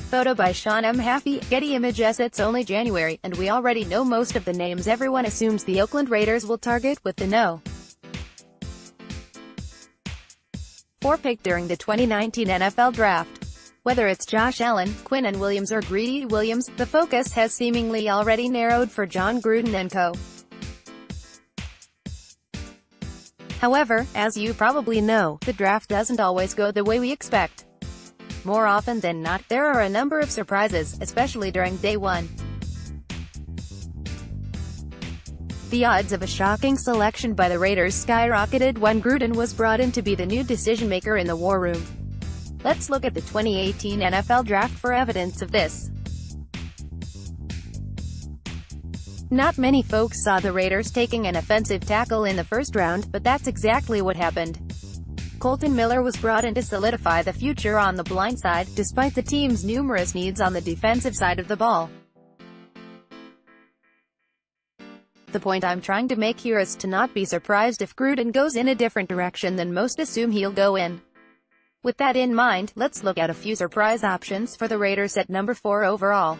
Photo by Sean M. Haffey, Getty Images. It's only January, and we already know most of the names everyone assumes the Oakland Raiders will target with the No. 4 pick during the 2019 NFL Draft. Whether it's Josh Allen, Quinnen Williams or Getty Williams, the focus has seemingly already narrowed for Jon Gruden and Co. However, as you probably know, the draft doesn't always go the way we expect. More often than not, there are a number of surprises, especially during day one. The odds of a shocking selection by the Raiders skyrocketed when Gruden was brought in to be the new decision-maker in the war room. Let's look at the 2018 NFL Draft for evidence of this. Not many folks saw the Raiders taking an offensive tackle in the first round, but that's exactly what happened. Kolton Miller was brought in to solidify the future on the blind side, despite the team's numerous needs on the defensive side of the ball. The point I'm trying to make here is to not be surprised if Gruden goes in a different direction than most assume he'll go in. With that in mind, let's look at a few surprise options for the Raiders at number 4 overall.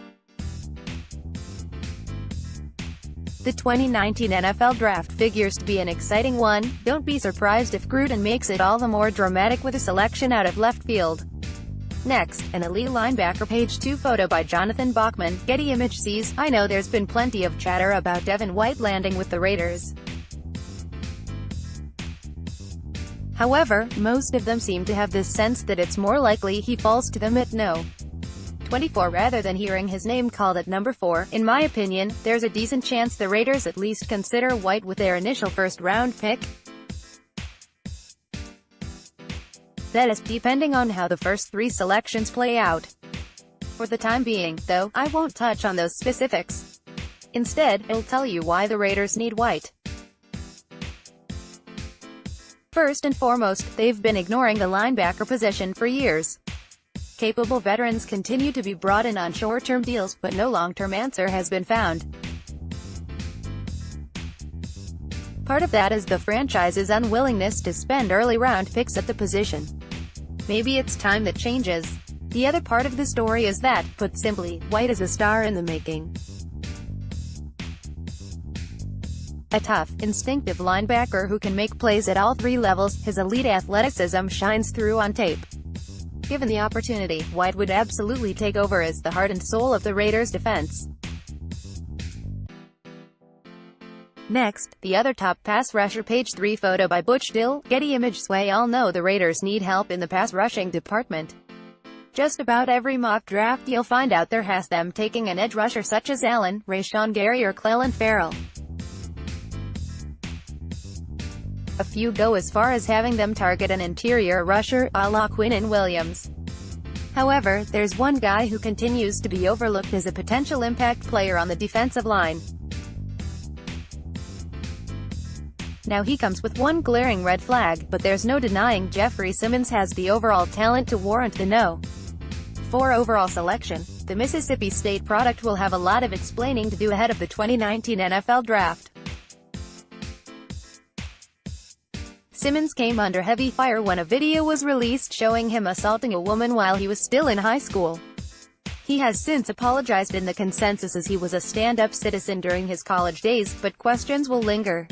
The 2019 NFL Draft figures to be an exciting one. Don't be surprised if Gruden makes it all the more dramatic with a selection out of left field. Next, an elite linebacker. Page 2 photo by Jonathan Bachman, Getty ImagesIt. I know there's been plenty of chatter about Devin White landing with the Raiders. However, most of them seem to have this sense that it's more likely he falls to them at No. 24 rather than hearing his name called at number 4. In my opinion, there's a decent chance the Raiders at least consider White with their initial first-round pick. That is, depending on how the first 3 selections play out. For the time being, though, I won't touch on those specifics. Instead, I'll tell you why the Raiders need White. First and foremost, they've been ignoring the linebacker position for years. Capable veterans continue to be brought in on short-term deals, but no long-term answer has been found. Part of that is the franchise's unwillingness to spend early-round picks at the position. Maybe it's time that changes. The other part of the story is that, put simply, White is a star in the making. A tough, instinctive linebacker who can make plays at all 3 levels, his elite athleticism shines through on tape. Given the opportunity, White would absolutely take over as the heart and soul of the Raiders' defense. Next, the other top pass rusher. Page 3 photo by Butch Dill, Getty Images. We all know the Raiders need help in the pass rushing department. Just about every mock draft you'll find out there has them taking an edge rusher such as Allen, Rashawn Gary or Clelin Ferrell. A few go as far as having them target an interior rusher, a la Quinnen Williams. However, there's one guy who continues to be overlooked as a potential impact player on the defensive line. Now he comes with one glaring red flag, but there's no denying Jeffrey Simmons has the overall talent to warrant the No. 4 overall selection. The Mississippi State product will have a lot of explaining to do ahead of the 2019 NFL Draft. Simmons came under heavy fire when a video was released showing him assaulting a woman while he was still in high school. He has since apologized, and the consensus is he was a stand-up citizen during his college days, but questions will linger.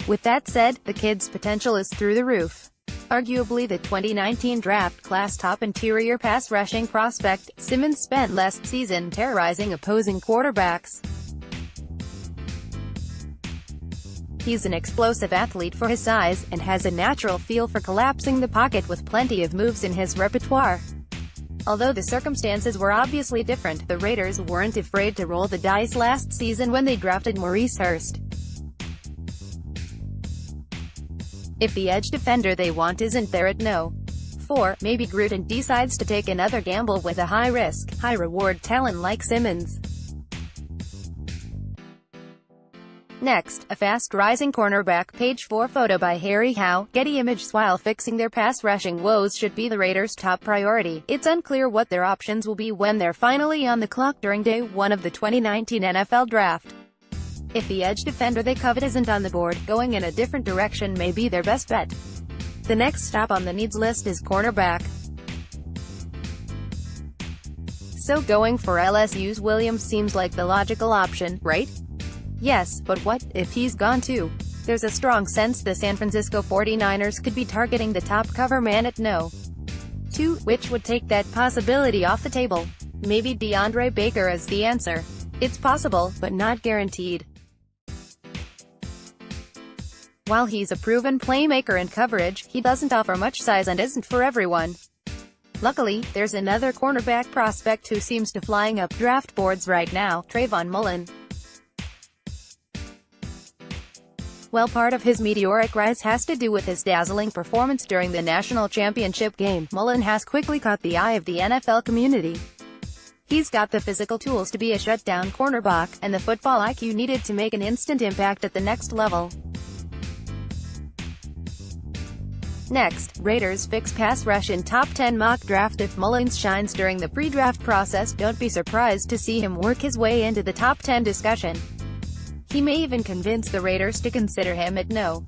With that said, the kid's potential is through the roof. Arguably the 2019 draft class top interior pass rushing prospect, Simmons spent last season terrorizing opposing quarterbacks. He's an explosive athlete for his size, and has a natural feel for collapsing the pocket with plenty of moves in his repertoire. Although the circumstances were obviously different, the Raiders weren't afraid to roll the dice last season when they drafted Maurice Hurst. If the edge defender they want isn't there at No. 4, maybe Gruden decides to take another gamble with a high-risk, high-reward talent like Simmons. Next, a fast-rising cornerback. Page 4 photo by Harry Howe, Getty Images. While fixing their pass-rushing woes should be the Raiders' top priority, it's unclear what their options will be when they're finally on the clock during day 1 of the 2019 NFL Draft. If the edge defender they covet isn't on the board, going in a different direction may be their best bet. The next stop on the needs list is cornerback. So going for LSU's Williams seems like the logical option, right? Yes, but what if he's gone too? There's a strong sense the San Francisco 49ers could be targeting the top cover man at No. 2, which would take that possibility off the table. Maybe DeAndre Baker is the answer. It's possible, but not guaranteed. While he's a proven playmaker in coverage, he doesn't offer much size and isn't for everyone. Luckily, there's another cornerback prospect who seems to flying up draft boards right now, Trayvon Mullen. Well, part of his meteoric rise has to do with his dazzling performance during the national championship game. Mullen has quickly caught the eye of the NFL community. He's got the physical tools to be a shutdown cornerback, and the football IQ needed to make an instant impact at the next level. Next, Raiders fix pass rush in top 10 mock draft. If Mullins shines during the pre-draft process, don't be surprised to see him work his way into the top 10 discussion. He may even convince the Raiders to consider him at No.